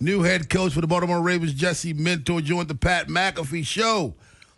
New head coach for the Baltimore Ravens, Jesse Minter, joined the Pat McAfee show.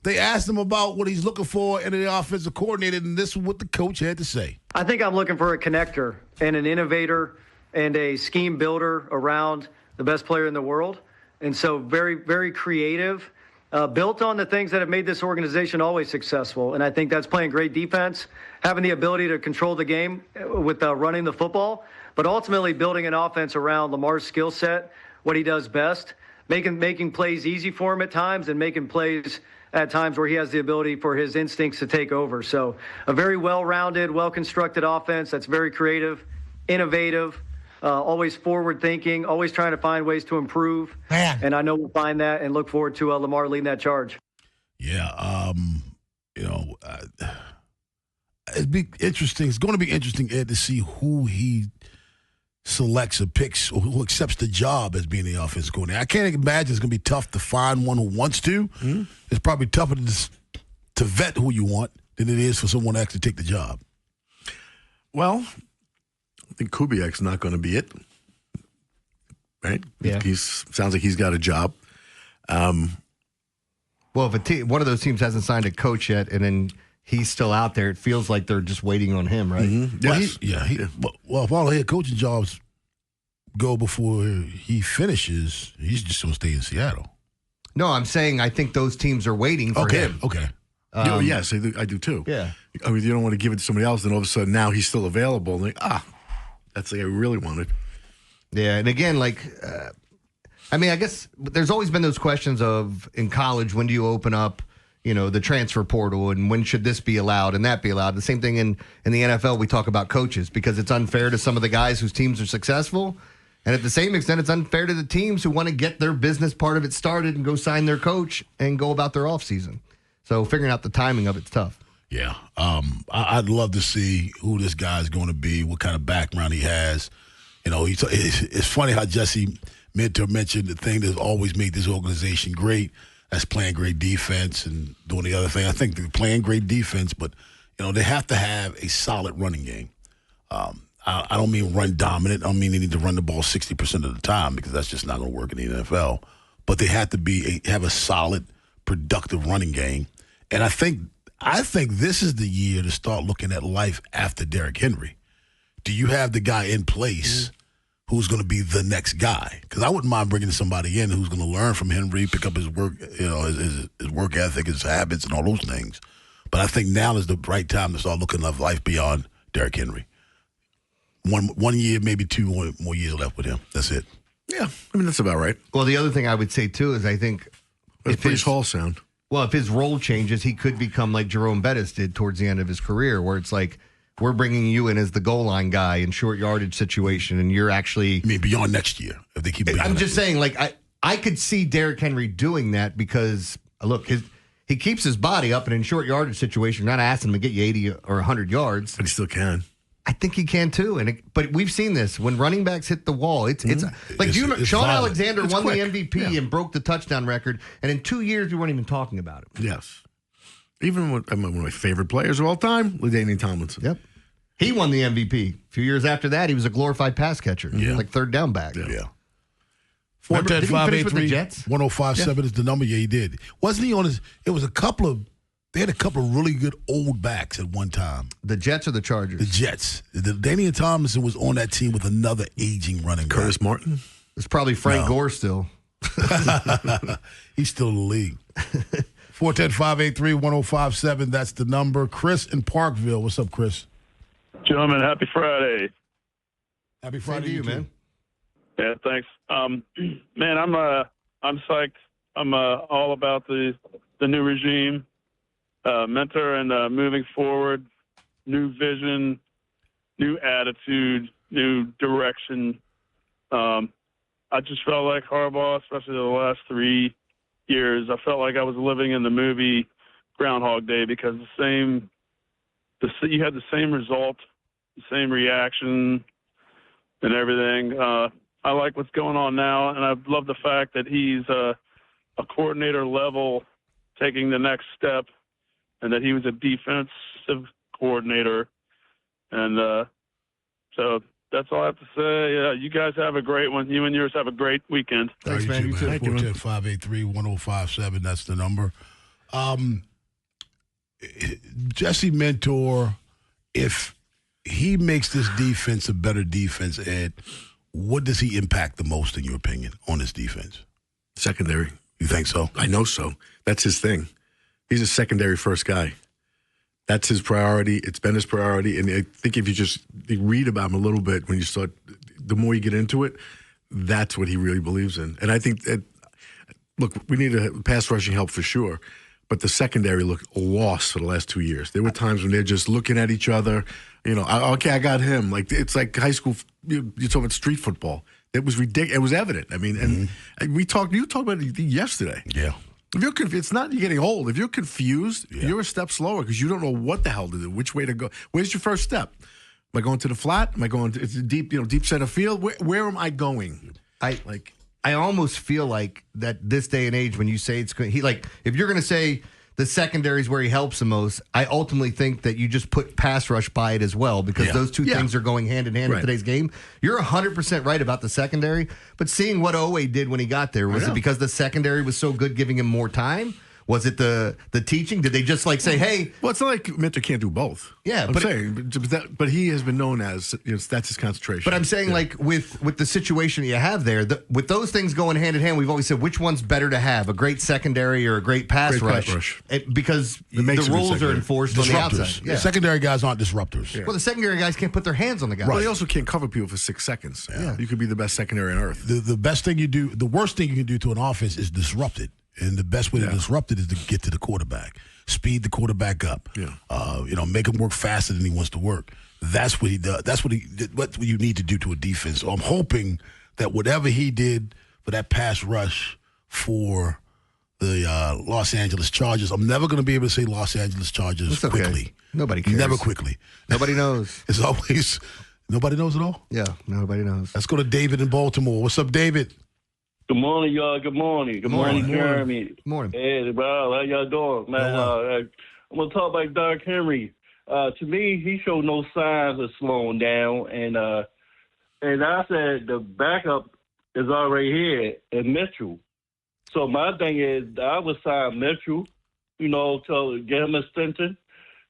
They asked him about what he's looking for in the offensive coordinator, and this is what the coach had to say. I think I'm looking for a connector and an innovator and a scheme builder around the best player in the world. And so very, very creative, built on the things that have made this organization always successful. And I think that's playing great defense, having the ability to control the game with running the football, but ultimately building an offense around Lamar's skill set, what he does best, making plays easy for him at times and making plays at times where he has the ability for his instincts to take over. So a very well-rounded, well-constructed offense that's very creative, innovative, always forward-thinking, always trying to find ways to improve. Man. And I know we'll find that and look forward to Lamar leading that charge. Yeah, it'd be interesting. It's going to be interesting, Ed, to see who he selects or picks or who accepts the job as being the offensive coordinator. I can't imagine it's going to be tough to find one who wants to. Mm-hmm. It's probably tougher to vet who you want than it is for someone to actually take the job. Well, I think Kubiak's not going to be it, right? Yeah. Sounds like he's got a job. Well, if one of those teams hasn't signed a coach yet and then he's still out there, it feels like they're just waiting on him, right? Mm-hmm. Yes. Well, if all the head coaching jobs go before he finishes, he's just going to stay in Seattle. No, I'm saying I think those teams are waiting for him. Okay. Yes, I do too. Yeah. I mean, you don't want to give it to somebody else, then all of a sudden now he's still available. And that's like I really wanted. Yeah, and again, I guess there's always been those questions of in college, when do you open up, the transfer portal, and when should this be allowed and that be allowed? The same thing in the NFL, we talk about coaches because it's unfair to some of the guys whose teams are successful. And at the same extent, it's unfair to the teams who want to get their business part of it started and go sign their coach and go about their offseason. So figuring out the timing of it's tough. Yeah. I'd love to see who this guy's going to be, what kind of background he has. It's funny how Jesse Minter mentioned the thing that's always made this organization great. That's playing great defense and doing the other thing. I think they're playing great defense, but, they have to have a solid running game. I don't mean run dominant. I don't mean they need to run the ball 60% of the time because that's just not going to work in the NFL. But they have to have a solid, productive running game. And I think this is the year to start looking at life after Derrick Henry. Do you have the guy in place who's going to be the next guy? Because I wouldn't mind bringing somebody in who's going to learn from Henry, pick up his work, his work ethic, his habits, and all those things. But I think now is the right time to start looking at life beyond Derrick Henry. One year, maybe 2 more years left with him. That's it. Yeah, I mean, that's about right. Well, the other thing I would say, too, is I think if his Hall sound. Well, if his role changes, he could become like Jerome Bettis did towards the end of his career, where it's like, we're bringing you in as the goal line guy in short yardage situation, and you're actually... I mean, beyond next year, if they keep... I'm just saying, I could see Derrick Henry doing that because, look, he keeps his body up, and in short yardage situation, you're not asking him to get you 80 or 100 yards. But he still can. I think he can too, but we've seen this when running backs hit the wall. It's like Sean violent. Alexander won quick. the MVP and broke the touchdown record, and in 2 years we weren't even talking about it. Yes, even one of my favorite players of all time, LaDainian Tomlinson. Yep, he won the MVP. A few years after that, he was a glorified pass catcher, like third down back. Yeah. 410-583-1057 is the number. Yeah, he did. Wasn't he on his? It was a couple of. They had a couple of really good old backs at one time. The Jets or the Chargers? The Jets. Daniel Tomlinson was on that team with another aging running back. Curtis Martin? It's probably Frank Gore still. He's still in the league. 410-583-1057. That's the number. Chris in Parkville. What's up, Chris? Gentlemen, happy Friday. Happy Friday to you, man. Yeah, thanks. Man, I'm psyched. I'm all about the new regime. Mentor and moving forward, new vision, new attitude, new direction. I just felt like Harbaugh, especially the last 3 years, I felt like I was living in the movie Groundhog Day because you had the same result, the same reaction and everything. I like what's going on now, and I love the fact that he's a coordinator level taking the next step, and that he was a defensive coordinator. And so That's all I have to say. You guys have a great one. You and yours have a great weekend. Thanks, man. You too. 410-583-1057. That's the number. Jesse Mentor, if he makes this defense a better defense, Ed, what does he impact the most, in your opinion, on this defense? Secondary. You think so? I know so. That's his thing. He's a secondary first guy. That's his priority. It's been his priority. And I think if you read about him a little bit, when you start, the more you get into it, that's what he really believes in. And I think that, look, we need a pass rushing help for sure. But the secondary looked lost for the last 2 years. There were times when they're just looking at each other. Okay, I got him. Like, it's like high school. You're talking about street football. It was ridiculous. It was evident. I mean, and you talked about it yesterday. Yeah. If you're it's not you're getting old. If you're confused, you're a step slower because you don't know what the hell to do, which way to go. Where's your first step? Am I going to the flat? Am I going to deep center field? Where am I going? I almost feel like that this day and age, when you say it's good, if you're going to say the secondary is where he helps the most, I ultimately think that you just put pass rush by it as well, because those two things are going hand in hand in today's game. You're 100% right about the secondary, but seeing what Oweh did when he got there, was it because the secondary was so good, giving him more time? Was it the teaching? Did they just say, hey? Well, it's not like Mentor can't do both. Yeah, but he has been known as that's his concentration. But I'm saying with the situation you have there, with those things going hand in hand, we've always said which one's better to have, a great secondary or a great pass rush. Because the rules are enforced on the outside. The secondary guys aren't disruptors. Yeah. Well, the secondary guys can't put their hands on the guy. Well, they also can't cover people for 6 seconds. Yeah. You could be the best secondary on earth. The best thing you do, the worst thing you can do to an offense is disrupt it. And the best way to disrupt it is to get to the quarterback, speed the quarterback up. Make him work faster than he wants to work. That's what he does. That's what you need to do to a defense. So I'm hoping that whatever he did for that pass rush for the Los Angeles Chargers, I'm never going to be able to say Los Angeles Chargers quickly. Nobody cares. Never quickly. Nobody knows. It's always nobody knows at all. Yeah, nobody knows. Let's go to David in Baltimore. What's up, David? Good morning, y'all. Good morning. Good morning, Jeremy. Good morning. Hey, bro. How y'all doing, man? I'm going to talk about Derrick Henry. To me, he showed no signs of slowing down. And I said the backup is already here in Mitchell. So my thing is I would sign Mitchell, to get him extension.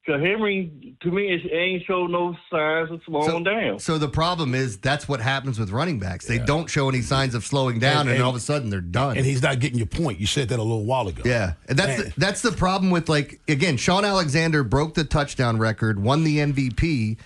Because Henry, to me, ain't showed no signs of slowing down. So the problem is that's what happens with running backs. They don't show any signs of slowing down, and all of a sudden they're done. And he's not getting your point. You said that a little while ago. Yeah, and that's the problem with, again, Sean Alexander broke the touchdown record, won the MVP,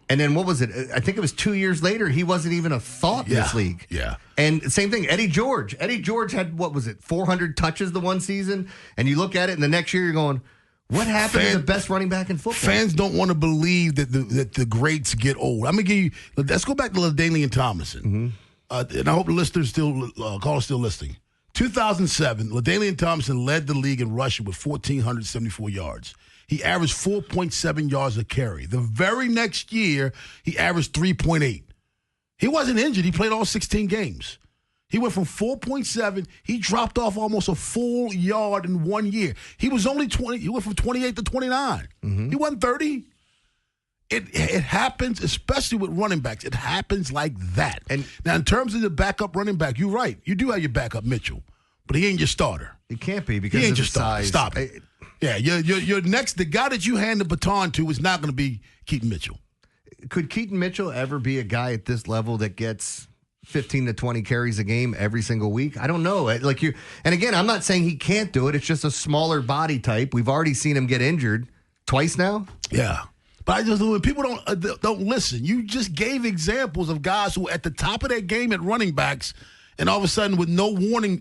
and then what was it? I think it was 2 years later, he wasn't even a thought in this league. Yeah. And same thing, Eddie George. Eddie George had, 400 touches the one season, and you look at it, and the next year you're going, what happened to the best running back in football? Fans don't want to believe that the greats get old. I'm going to give you. Let's go back to LaDainian Tomlinson. And I hope the listeners call still listening. 2007, LaDainian Tomlinson led the league in rushing with 1,474 yards. He averaged 4.7 yards a carry. The very next year, he averaged 3.8. He wasn't injured. He played all 16 games. He went from 4.7. He dropped off almost a full yard in 1 year. He was only 20. He went from 28 to 29. He wasn't 30. It happens, especially with running backs. It happens like that. And now, in terms of the backup running back, you're right. You do have your backup, Mitchell, but he ain't your starter. He can't be because he ain't of your the starter. size. Stop it. Yeah, your next, the guy that you hand the baton to is not going to be Keaton Mitchell. Could Keaton Mitchell ever be a guy at this level that gets 15 to 20 carries a game every single week? I don't know. And again, I'm not saying he can't do it. It's just a smaller body type. We've already seen him get injured twice now. Yeah. But when people don't listen, you just gave examples of guys who are at the top of their game at running backs, and all of a sudden with no warning,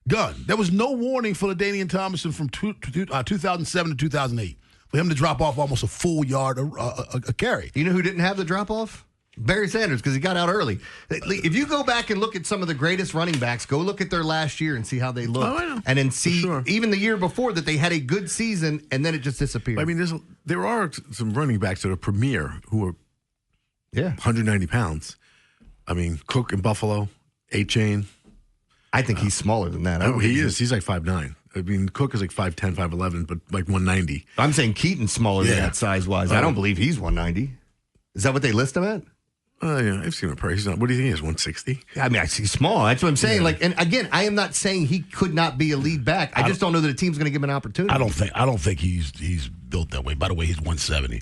gone. There was no warning for LaDainian Tomlinson from 2007 to 2008 for him to drop off almost a full yard a carry. You know who didn't have the drop off? Barry Sanders, because he got out early. If you go back and look at some of the greatest running backs, go look at their last year and see how they looked. And then see, even the year before, that they had a good season, and then it just disappeared. I mean, there are some running backs that are premier who are 190 pounds. I mean, Cook in Buffalo, A-Chain. I think he's smaller than that. He is. He's like 5'9". I mean, Cook is like 5'10", 5'11", but like 190. I'm saying Keaton's smaller than that size-wise. I don't believe he's 190. Is that what they list him at? Yeah, I've seen him play. He's not. What do you think he is? 160? I mean, he's small. That's what I'm saying. Like, and again, I am not saying he could not be a lead back. I just don't know that a team's going to give him an opportunity. I don't think he's built that way. By the way, he's 170.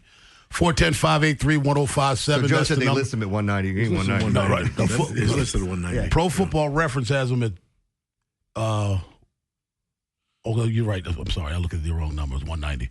410-583-1057. So Joe said they list him at 190. He ain't 190. No, right. He's listed at 190. Yeah. Pro Football Reference has him at. Oh, you're right. I'm sorry. I looked at the wrong numbers. 190.